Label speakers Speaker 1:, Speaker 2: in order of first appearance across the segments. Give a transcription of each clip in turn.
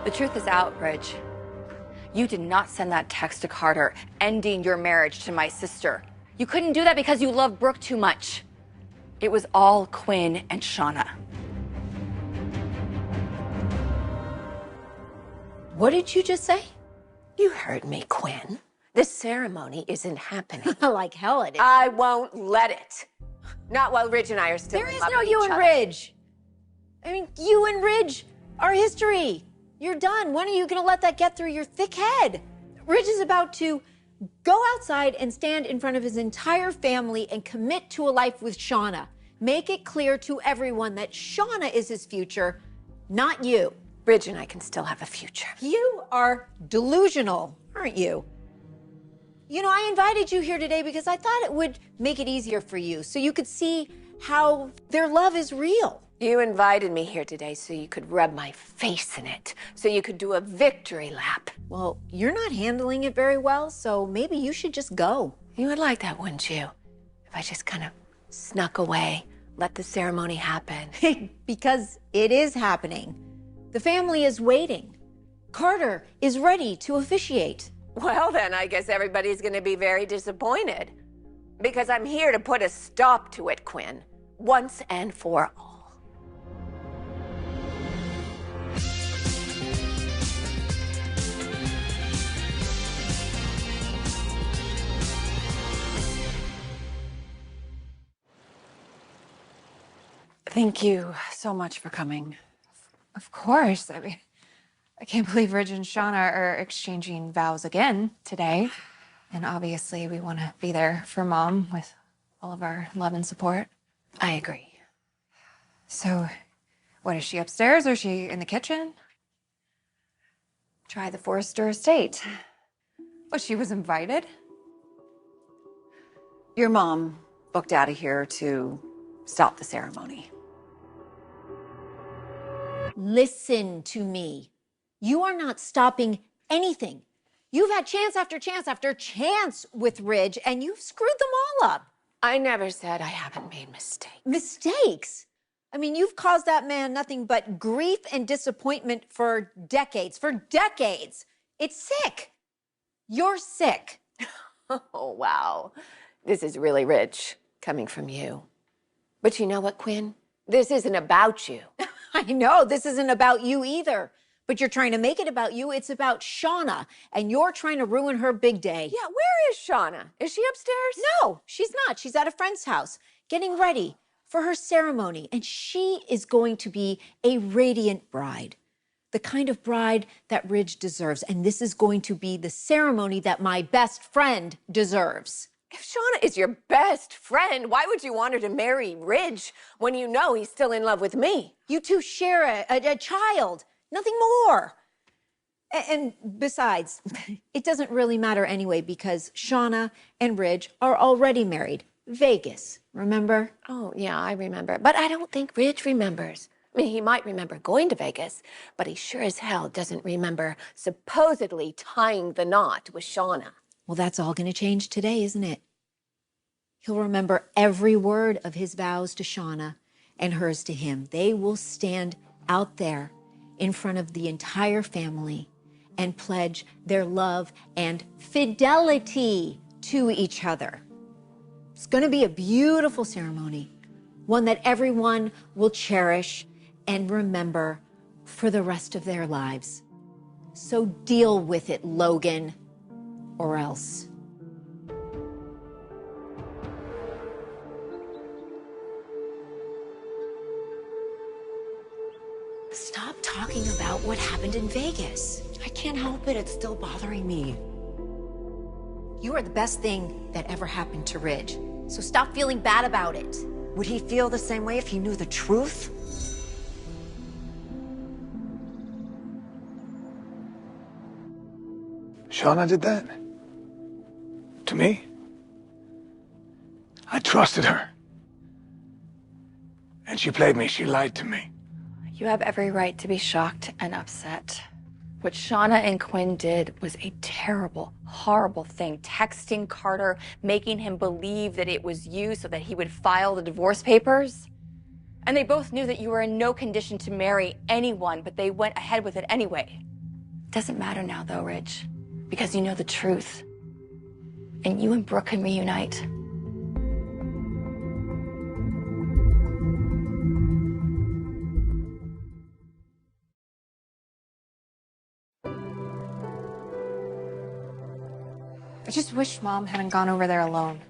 Speaker 1: The truth is out, Ridge. You did not send that text to Carter ending your marriage to my sister. You couldn't do that because you love Brooke too much. It was all Quinn and Shauna.
Speaker 2: What did you just say?
Speaker 3: You heard me, Quinn. The ceremony isn't happening.
Speaker 2: Like hell it is.
Speaker 3: I won't let it. Not while Ridge and I are still in love with each other.
Speaker 2: There is no you and Ridge. I mean, you and Ridge are history. You're done. When are you going to let that get through your thick head? Ridge is about to go outside and stand in front of his entire family and commit to a life with Shauna. Make it clear to everyone that Shauna is his future, not you.
Speaker 3: Ridge and I can still have a future.
Speaker 2: You are delusional, aren't you? You know, I invited you here today because I thought it would make it easier for you so you could see how their love is real.
Speaker 3: You invited me here today so you could rub my face in it, so you could do a victory lap.
Speaker 2: Well, you're not handling it very well, so maybe you should just go.
Speaker 3: You would like that, wouldn't you? If I just kind of snuck away, let the ceremony happen.
Speaker 2: Because it is happening. The family is waiting. Carter is ready to officiate.
Speaker 3: Well, then I guess everybody's going to be very disappointed. Because I'm here to put a stop to it, Quinn. Once and for all.
Speaker 1: Thank you so much for coming.
Speaker 4: Of course. I mean, I can't believe Ridge and Shauna are exchanging vows again today. And obviously, we want to be there for Mom with all of our love and support.
Speaker 3: I agree.
Speaker 4: So, what, is she upstairs or is she in the kitchen?
Speaker 1: Try the Forrester estate.
Speaker 4: Well, she was invited.
Speaker 1: Your mom booked out of here to stop the ceremony.
Speaker 2: Listen to me. You are not stopping anything. You've had chance after chance after chance with Ridge, and you've screwed them all up.
Speaker 3: I never said I haven't made mistakes.
Speaker 2: Mistakes? I mean, you've caused that man nothing but grief and disappointment for decades. For decades. It's sick. You're sick.
Speaker 3: Oh, wow. This is really rich coming from you. But you know what, Quinn? This isn't about you.
Speaker 2: I know, this isn't about you either. But you're trying to make it about you. It's about Shauna, and you're trying to ruin her big day.
Speaker 3: Yeah, where is Shauna? Is she upstairs?
Speaker 2: No, she's not. She's at a friend's house, getting ready for her ceremony. And she is going to be a radiant bride. The kind of bride that Ridge deserves. And this is going to be the ceremony that my best friend deserves.
Speaker 3: If Shauna is your best friend, why would you want her to marry Ridge when you know he's still in love with me?
Speaker 2: You two share a child, nothing more. And besides, it doesn't really matter anyway because Shauna and Ridge are already married. Vegas, remember?
Speaker 3: Oh, yeah, I remember. But I don't think Ridge remembers. I mean, he might remember going to Vegas, but he sure as hell doesn't remember supposedly tying the knot with Shauna.
Speaker 2: Well, that's all going to change today, isn't it? He'll remember every word of his vows to Shauna and hers to him. They will stand out there in front of the entire family and pledge their love and fidelity to each other. It's going to be a beautiful ceremony, one that everyone will cherish and remember for the rest of their lives. So deal with it, Logan. Or else. Stop talking about what happened in Vegas.
Speaker 5: I can't help it. It's still bothering me.
Speaker 2: You are the best thing that ever happened to Ridge. So stop feeling bad about it.
Speaker 5: Would he feel the same way if he knew the truth?
Speaker 6: Shauna did that? To me? I trusted her. And she played me. She lied to me.
Speaker 1: You have every right to be shocked and upset. What Shauna and Quinn did was a terrible, horrible thing. Texting Carter, making him believe that it was you so that he would file the divorce papers. And they both knew that you were in no condition to marry anyone, but they went ahead with it anyway. Doesn't matter now, though, Ridge, because you know the truth. And you and Brooke can reunite.
Speaker 4: I just wish Mom hadn't gone over there alone.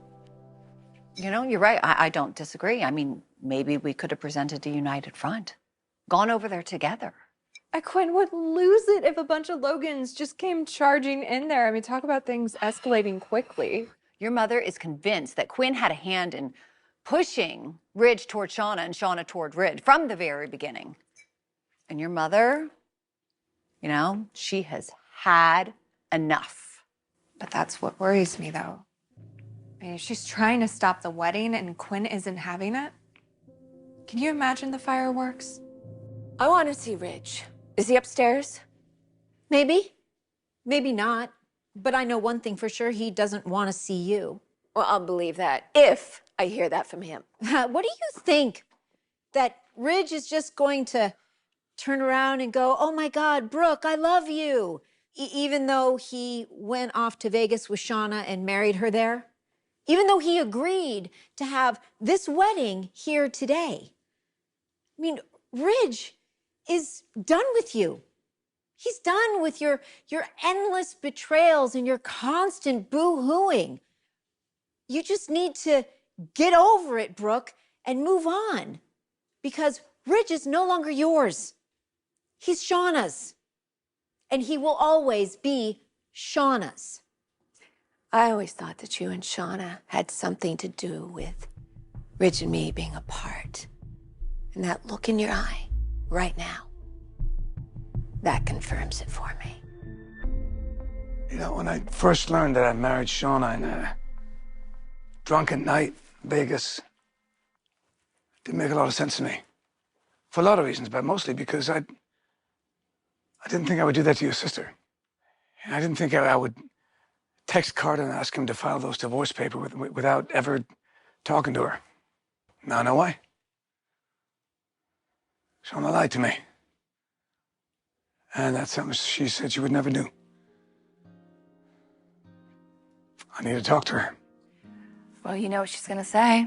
Speaker 7: You know, you're right. I don't disagree. I mean, maybe we could have presented a united front, gone over there together.
Speaker 4: Quinn would lose it if a bunch of Logans just came charging in there. I mean, talk about things escalating quickly.
Speaker 7: Your mother is convinced that Quinn had a hand in pushing Ridge toward Shauna and Shauna toward Ridge from the very beginning. And your mother, you know, she has had enough.
Speaker 4: But that's what worries me, though. I mean, she's trying to stop the wedding and Quinn isn't having it. Can you imagine the fireworks?
Speaker 3: I want to see Ridge. Is he upstairs?
Speaker 2: Maybe. Maybe not. But I know one thing for sure, he doesn't want to see you.
Speaker 3: Well, I'll believe that if I hear that from him.
Speaker 2: What do you think? That Ridge is just going to turn around and go, oh my God, Brooke, I love you. Even though he went off to Vegas with Shauna and married her there? Even though he agreed to have this wedding here today? I mean, Ridge is done with you. He's done with your endless betrayals and your constant boo-hooing. You just need to get over it, Brooke, and move on. Because Ridge is no longer yours. He's Shauna's. And he will always be Shauna's.
Speaker 3: I always thought that you and Shauna had something to do with Ridge and me being apart. And that look in your eye right now, that confirms it for me.
Speaker 6: You know, when I first learned that I married Shauna in a drunken night in Vegas, it didn't make a lot of sense to me. For a lot of reasons, but mostly because I didn't think I would do that to your sister. I didn't think I would text Carter and ask him to file those divorce papers without ever talking to her. Now I know why. Shauna lied to me. And that's something she said she would never do. I need to talk to her.
Speaker 1: Well, you know what she's gonna say.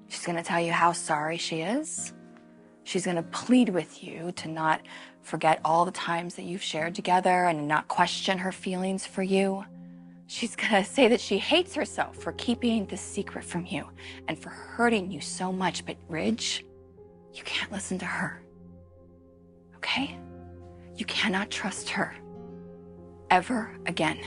Speaker 1: She's gonna tell you how sorry she is. She's gonna plead with you to not forget all the times that you've shared together and not question her feelings for you. She's gonna say that she hates herself for keeping this secret from you and for hurting you so much. But Ridge, you can't listen to her, okay? You cannot trust her ever again.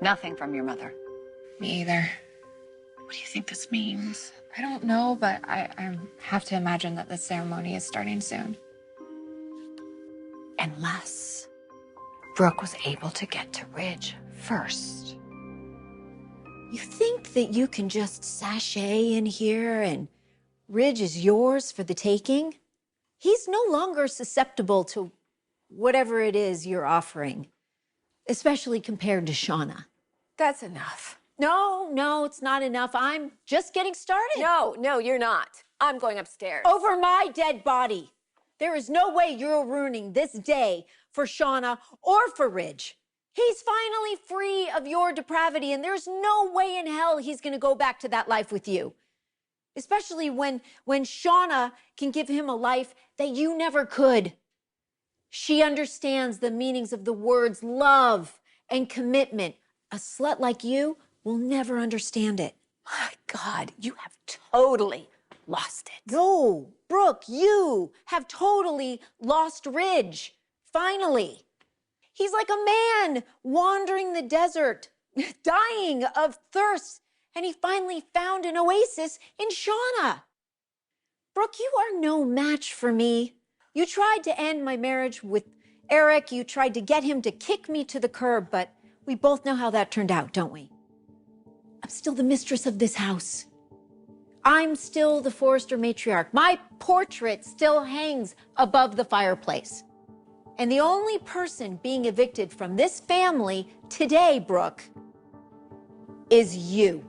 Speaker 7: Nothing from your mother.
Speaker 4: Me either.
Speaker 7: What do you think this means?
Speaker 4: I don't know, but I have to imagine that the ceremony is starting soon.
Speaker 1: Unless Brooke was able to get to Ridge first.
Speaker 2: You think that you can just sashay in here and Ridge is yours for the taking? He's no longer susceptible to whatever it is you're offering, especially compared to Shauna.
Speaker 3: That's enough.
Speaker 2: No, it's not enough. I'm just getting started.
Speaker 3: No, you're not. I'm going upstairs.
Speaker 2: Over my dead body. There is no way you're ruining this day for Shauna or for Ridge. He's finally free of your depravity, and there's no way in hell he's going to go back to that life with you. Especially when Shauna can give him a life that you never could. She understands the meanings of the words love and commitment. A slut like you will never understand it.
Speaker 3: My God, you have totally lost it.
Speaker 2: No, Brooke, you have totally lost Ridge. Finally. He's like a man wandering the desert, dying of thirst, and he finally found an oasis in Shauna. Brooke, you are no match for me. You tried to end my marriage with Eric. You tried to get him to kick me to the curb, but we both know how that turned out, don't we? I'm still the mistress of this house. I'm still the Forrester matriarch. My portrait still hangs above the fireplace. And the only person being evicted from this family today, Brooke, is you.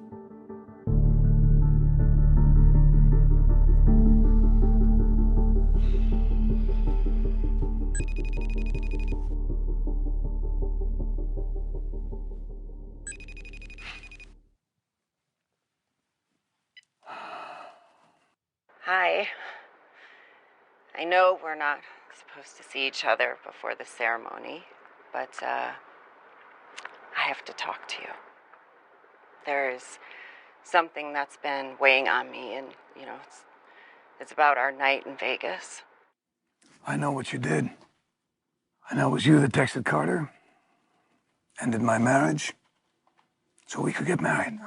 Speaker 8: Hi. I know we're not supposed to see each other before the ceremony, but I have to talk to you. There's something that's been weighing on me, and, it's about our night in Vegas.
Speaker 6: I know what you did. I know it was you that texted Carter, ended my marriage, so we could get married.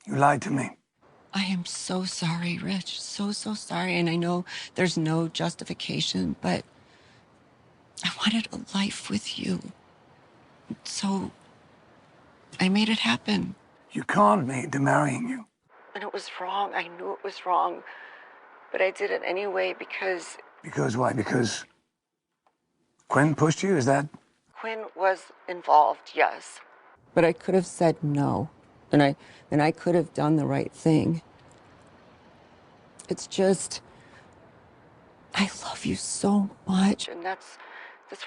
Speaker 6: You lied to me.
Speaker 9: I am so sorry, Rich. So sorry. And I know there's no justification, but I wanted a life with you. So I made it happen.
Speaker 6: You conned me into marrying you.
Speaker 8: And it was wrong. I knew it was wrong. But I did it anyway because...
Speaker 6: Because why? Because Quinn pushed you? Is that...
Speaker 8: Quinn was involved, yes.
Speaker 9: But I could have said no. And I could have done the right thing. It's just, I love you so much.
Speaker 8: And that's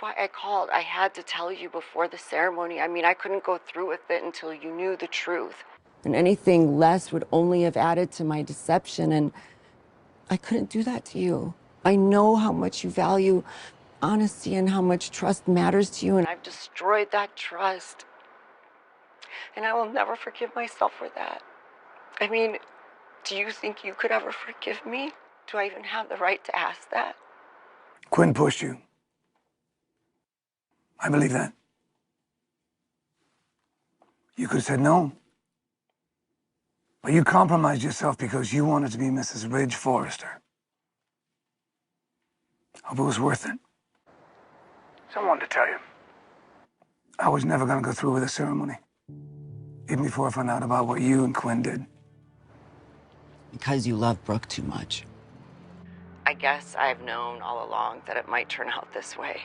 Speaker 8: why I called. I had to tell you before the ceremony. I mean, I couldn't go through with it until you knew the truth.
Speaker 9: And anything less would only have added to my deception, and I couldn't do that to you. I know how much you value honesty and how much trust matters to you, and
Speaker 8: I've destroyed that trust. And I will never forgive myself for that. I mean, do you think you could ever forgive me? Do I even have the right to ask that?
Speaker 6: Quinn pushed you. I believe that. You could have said no. But you compromised yourself because you wanted to be Mrs. Ridge Forrester. Hope it was worth it. So I wanted to tell you. I was never going to go through with the ceremony. Even before I found out about what you and Quinn did.
Speaker 9: because you love Brooke too much.
Speaker 8: I guess I've known all along that it might turn out this way.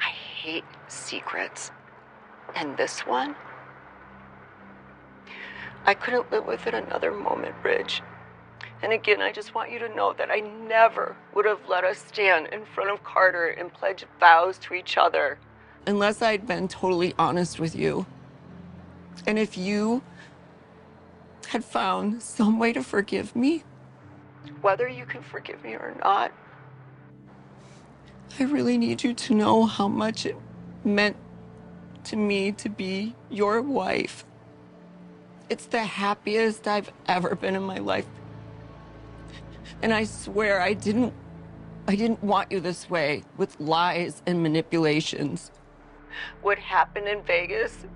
Speaker 8: I hate secrets. And this one? I couldn't live with it another moment, Ridge. And again, I just want you to know that I never would have let us stand in front of Carter and pledge vows to each other.
Speaker 9: Unless I'd been totally honest with you. And if you had found some way to forgive me.
Speaker 8: Whether you can forgive me or not.
Speaker 9: I really need you to know how much it meant to me to be your wife. It's the happiest I've ever been in my life. And I swear I didn't want you this way, with lies and manipulations.
Speaker 8: What happened in Vegas,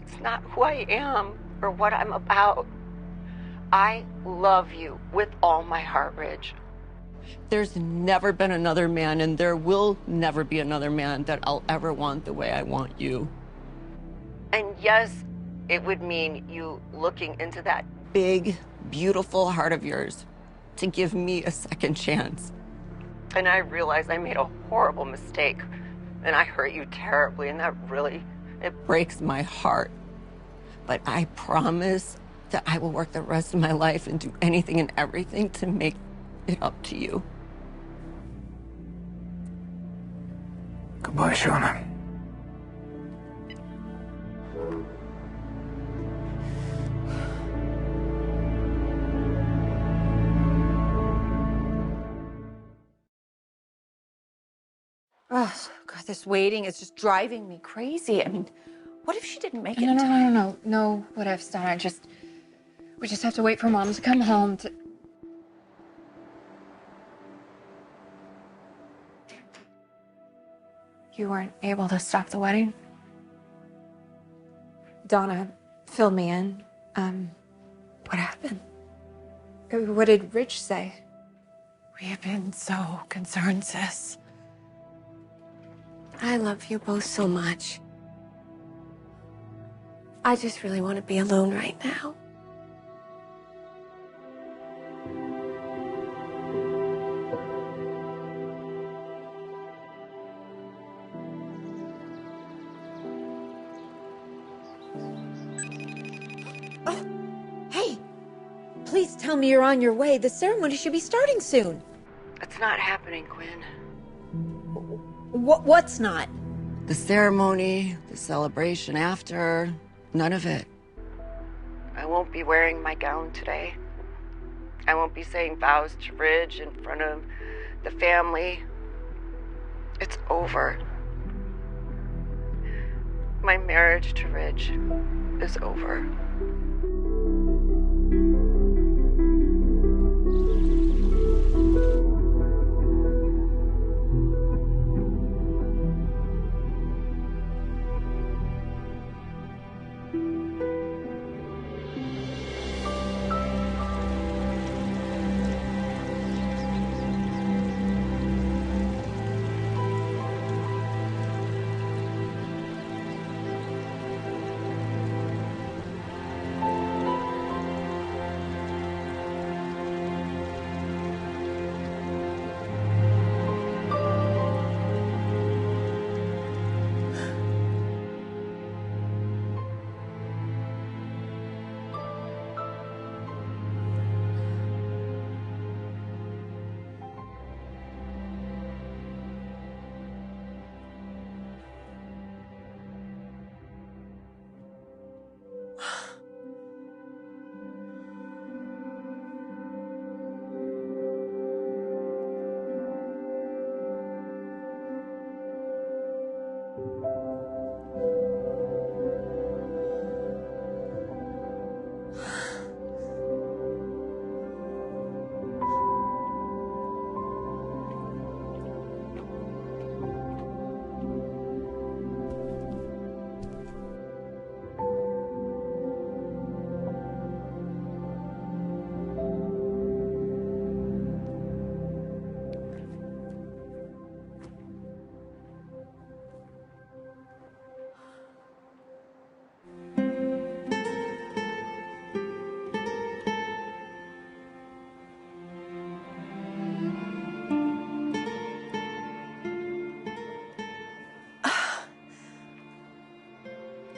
Speaker 8: it's not who I am or what I'm about. I love you with all my heart, Ridge.
Speaker 9: There's never been another man, and there will never be another man that I'll ever want the way I want you.
Speaker 8: And yes, it would mean you looking into that
Speaker 9: Big, beautiful heart of yours to give me a second chance.
Speaker 8: And I realized I made a horrible mistake. And I hurt you terribly, and that really...
Speaker 9: It breaks my heart. But I promise that I will work the rest of my life and do anything and everything to make it up to you.
Speaker 6: Goodbye, Shauna.
Speaker 1: Oh, God, this waiting is just driving me crazy. I mean, what if she didn't make it?
Speaker 4: No, what ifs, Donna. We just have to wait for Mom to come home to... You weren't able to stop the wedding? Donna, fill me in. What happened? What did Rich say?
Speaker 3: We have been so concerned, sis. I love you both so much. I just really want to be alone right now.
Speaker 2: Please tell me you're on your way. The ceremony should be starting soon.
Speaker 8: It's not happening, Quinn.
Speaker 2: What's not?
Speaker 9: The ceremony, the celebration after, none of it.
Speaker 8: I won't be wearing my gown today. I won't be saying vows to Ridge in front of the family. It's over. My marriage to Ridge is over.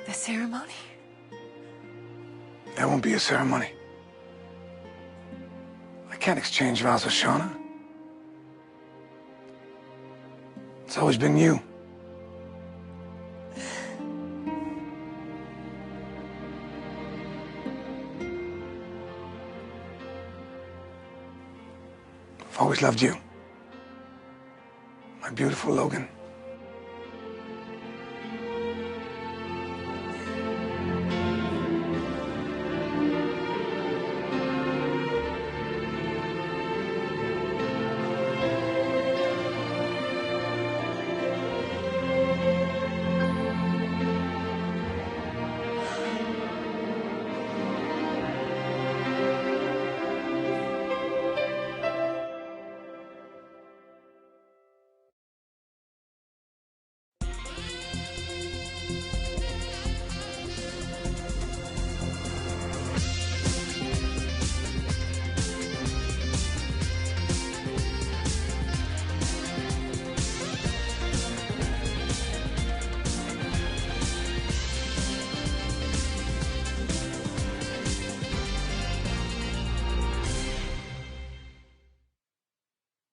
Speaker 3: The ceremony?
Speaker 6: There won't be a ceremony. I can't exchange vows with Shauna. It's always been you. I've always loved you. My beautiful Logan.